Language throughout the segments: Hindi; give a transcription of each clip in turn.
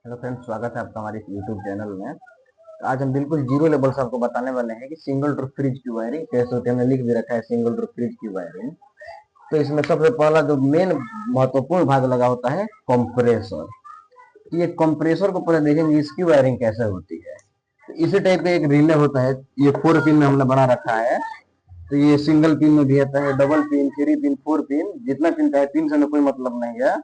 हेलो फ्रेंड्स, स्वागत है आपका हमारे इस यूट्यूब चैनल में। तो आज हम बिल्कुल जीरो लेवल से आपको बताने वाले हैं कि सिंगल डोर फ्रिज की वायरिंग कैसे होती है। हमने लिख भी रखा है सिंगल डोर फ्रिज की वायरिंग। तो इसमें सबसे पहला जो मेन महत्वपूर्ण भाग लगा होता है कंप्रेसर। तो ये कंप्रेसर को पहले देखेंगे इसकी वायरिंग कैसे होती है। तो इसी टाइप का एक रिले होता है, ये 4 पिन में हमने बना रखा है। तो ये सिंगल पिन में भी आता है, डबल पिन, 3 पिन, 4 पिन, जितना पिन का है, पिन से कोई मतलब नहीं है।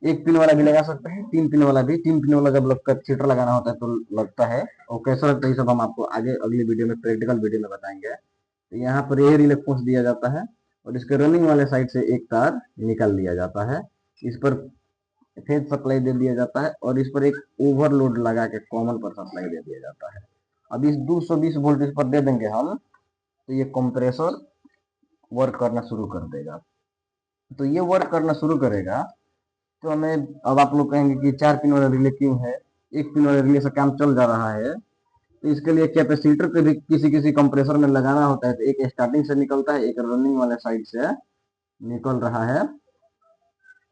एक पिन वाला भी लगा सकते हैं, 3 पिन वाला भी। 3 पिन वाला जब लगता है कैपेसिटर लगाना होता है तो लगता है, और कैसा लगता है ये सब हम आपको आगे अगली वीडियो में, प्रैक्टिकल वीडियो में बताएंगे। तो यहाँ पर ये रिले पोस्ट दिया जाता है और इसके रनिंग वाले साइड से एक तार निकाल दिया जाता है। इस पर फेज सप्लाई दे दिया जाता है और इस पर एक ओवरलोड लगा के कॉमन पर सप्लाई दे दिया जाता है। अब इस 220 वोल्ट इस पर दे देंगे हम, तो ये कंप्रेसर वर्क करना शुरू कर देगा। तो ये वर्क करना शुरू करेगा। तो हमें, अब आप लोग कहेंगे कि 4 पिन वाला रिले क्यों है, एक पिन वाले रिले से काम चल जा रहा है। तो इसके लिए कैपेसिटर पे भी किसी किसी कंप्रेसर में लगाना होता है। तो एक स्टार्टिंग से निकलता है, एक रनिंग वाले साइड से निकल रहा है।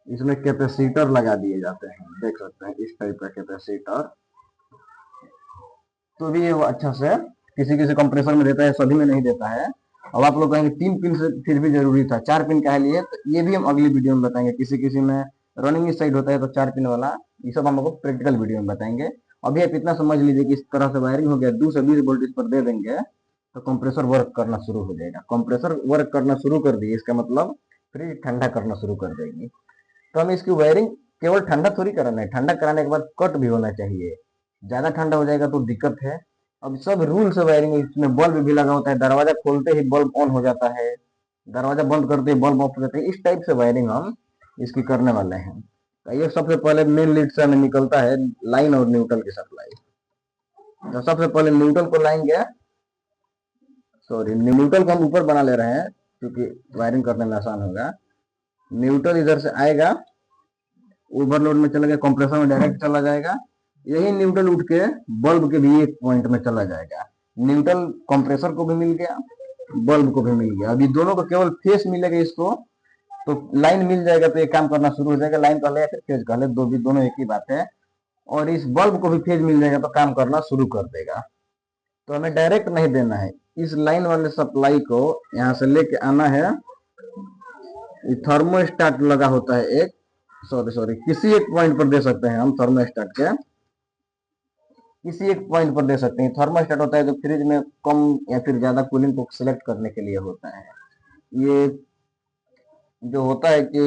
इसमें कैपेसिटर लगा दिए जाते हैं, देख सकते हैं इस टाइप का कैपेसिटर। तो भी ये अच्छा से किसी किसी कंप्रेसर में देता है, सभी में नहीं देता है। अब आप लोग कहेंगे 3 पिन से फिर भी जरूरी था, 4 पिन का है लिए, तो ये भी हम अगली वीडियो में बताएंगे। किसी किसी में रनिंग इस साइड होता है तो 4 पिन वाला, ये सब हम आपको प्रैक्टिकल वीडियो में बताएंगे। अभी आप इतना समझ लीजिए कि इस तरह से वायरिंग हो गया, 220 वोल्ट इस पर दे देंगे तो कंप्रेसर वर्क करना शुरू हो जाएगा। कंप्रेसर वर्क करना शुरू कर दिए, इसका मतलब फ्रिज ठंडा करना शुरू कर देगी। तो हमें इसकी वायरिंग केवल ठंडा थोड़ी कराना है, ठंडा कराने के बाद कट भी होना चाहिए। ज्यादा ठंडा हो जाएगा तो दिक्कत है। अब सब रूल से वायरिंग है, इसमें बल्ब भी लगा होता है, दरवाजा खोलते ही बल्ब ऑन हो जाता है, दरवाजा बंद करते ही बल्ब ऑफ हो जाता है। इस टाइप से वायरिंग हम इसकी करने वाले हैं। तो ये सबसे पहले मेन लीड से हमें निकलता है लाइन और न्यूट्रल की सप्लाई। तो सबसे पहले न्यूट्रल को लाएंगे, सॉरी न्यूट्रल को हम ऊपर बना ले रहे हैं क्योंकि वायरिंग करने में आसान होगा। न्यूट्रल इधर से आएगा, ओवरलोड में चला गया, कंप्रेसर में डायरेक्ट चला जाएगा। यही न्यूट्रल उठ के बल्ब के भी एक पॉइंट में चला जाएगा। न्यूट्रल कंप्रेसर को भी मिल गया, बल्ब को भी मिल गया। अभी दोनों को केवल फेस मिलेगा इसको, तो लाइन मिल जाएगा तो ये काम करना शुरू हो जाएगा। लाइन कहले या फिर फेज कहले, दो भी दोनों एक ही बात है। और इस बल्ब को भी फेज मिल जाएगा तो काम करना शुरू कर देगा। तो हमें डायरेक्ट नहीं देना है, इस लाइन वाले सप्लाई को यहाँ से लेके आना है। थर्मोस्टेट लगा होता है एक, सॉरी सॉरी किसी एक पॉइंट पर दे सकते हैं हम थर्मोस्टेट के, किसी एक पॉइंट पर दे सकते हैं। थर्मोस्टेट होता है जो फ्रिज में कम या फिर ज्यादा कूलिंग को सिलेक्ट करने के लिए होता है। ये जो होता है कि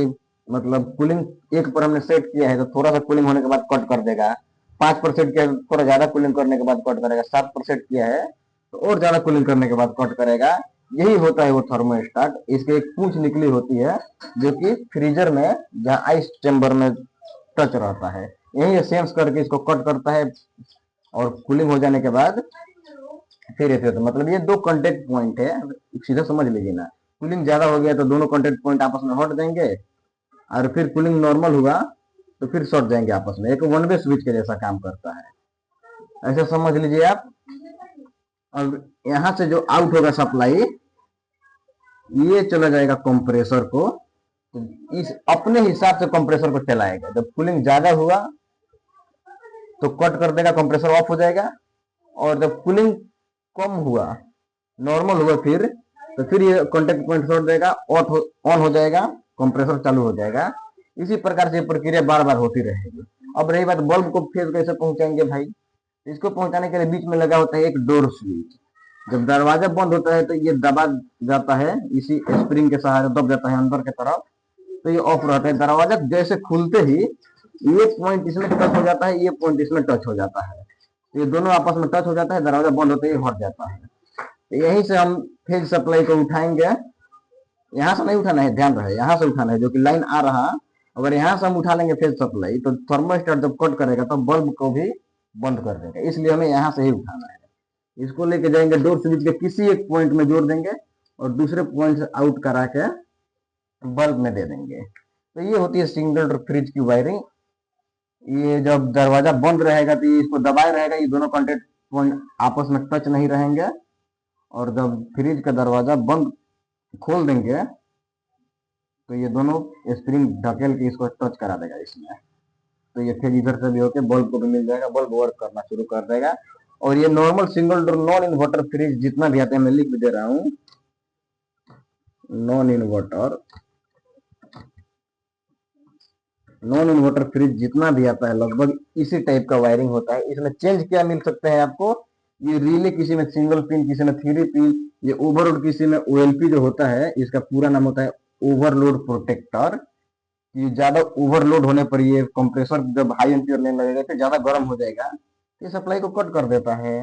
मतलब कूलिंग एक पर हमने सेट किया है तो थोड़ा सा कूलिंग होने के बाद कट कर देगा। 5% किया थोड़ा ज्यादा कूलिंग करने के बाद कट करेगा। 7% किया है तो और ज्यादा कूलिंग करने के बाद कट करेगा। यही होता है वो थर्मोस्टेट। इसकी एक पूंछ निकली होती है जो कि फ्रीजर में जहाँ आइस चेम्बर में टच रहता है, यही सेंस करके इसको कट करता है। और कूलिंग हो जाने के बाद फिर ऐसे, तो मतलब ये दो कांटेक्ट पॉइंट है, सीधा समझ लीजिए ना। कूलिंग ज्यादा हो गया तो दोनों कांटेक्ट पॉइंट आपस में हट जाएंगे, और फिर कूलिंग नॉर्मल हुआ तो फिर सट जाएंगे आपस में। एक वन वे स्विच के जैसा काम करता है, ऐसा समझ लीजिए आप। अब यहाँ से जो आउट होगा सप्लाई, ये चला जाएगा कंप्रेसर को। तो इस अपने हिसाब से कंप्रेसर को चलाएगा। जब कूलिंग ज्यादा हुआ तो कट कर देगा, कंप्रेसर ऑफ हो जाएगा। और जब कूलिंग कम हुआ, नॉर्मल हुआ, फिर ये कांटेक्ट पॉइंट छोड़ देगा, ऑन हो जाएगा, कंप्रेसर चालू हो जाएगा। इसी प्रकार से प्रक्रिया बार बार होती रहेगी। अब रही बात बल्ब को फेज कैसे पहुंचाएंगे भाई, इसको पहुंचाने के लिए बीच में लगा होता है एक डोर स्विच। जब दरवाजा बंद होता है तो ये दबा जाता है, इसी स्प्रिंग के सहारे दब जाता है अंदर की तरफ, तो ये ऑफ रहता है। दरवाजा जैसे खुलते ही ये पॉइंट इसमें टच हो जाता है, ये पॉइंट इसमें टच हो जाता है, ये दोनों आपस में टच हो जाता है, दरवाजा बंद होते ही हट जाता है। तो यहीं से हम फेज सप्लाई को उठाएंगे। यहाँ से नहीं उठाना है, ध्यान रहे, यहाँ से उठाना है जो कि लाइन आ रहा। अगर यहाँ से हम उठा लेंगे फेज सप्लाई तो थर्मोस्टेट जब कट करेगा तो बल्ब को भी बंद कर देगा, इसलिए हमें यहाँ से ही उठाना है। इसको लेके जाएंगे डोर स्विच के किसी एक पॉइंट में जोड़ देंगे और दूसरे पॉइंट से आउट करा के बल्ब में दे देंगे। तो ये होती है सिंगल डोर फ्रिज की वायरिंग। ये जब दरवाजा बंद रहेगा तो ये इसको दबाए रहेगा, ये दोनों कॉन्टेक्ट पॉइंट आपस में टच नहीं रहेंगे। और जब फ्रिज का दरवाजा बंद खोल देंगे तो ये दोनों स्प्रिंग ढकेल के इसको टच करा देगा इसमें। तो ये फेज इधर से भी होके बल्ब को भी मिल जाएगा, बल्ब वर्क करना शुरू कर देगा। और ये normal single door non inverter fridge जितना भी आते हैं, मैं लिख भी दे रहा हूँ, नॉन इन्वर्टर फ्रिज जितना भी आता है लगभग इसी टाइप का वायरिंग होता है। इसमें चेंज क्या मिल सकते हैं आपको, ये रिले किसी में सिंगल पिन, किसी में 3 पिन, ये ओवरलोड किसी में ओएलपी जो होता है, इसका पूरा नाम होता है ओवरलोड प्रोटेक्टर। ये ज्यादा ओवरलोड होने पर ये कंप्रेसर जब हाई एम्पियर लेने लगेगा तो ज्यादा गर्म हो जाएगा, ये सप्लाई को कट कर देता है।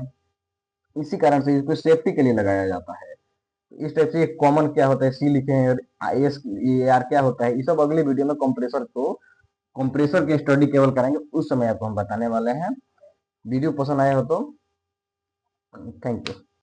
इसी कारण से इसको सेफ्टी के लिए लगाया जाता है। इस टाइप से एक कॉमन क्या होता है, सी लिखे हैं, और एस ए आर क्या होता है, ये सब अगले वीडियो में कंप्रेसर की स्टडी केवल करेंगे, उस समय आपको हम बताने वाले हैं। वीडियो पसंद आया हो तो थैंक यू।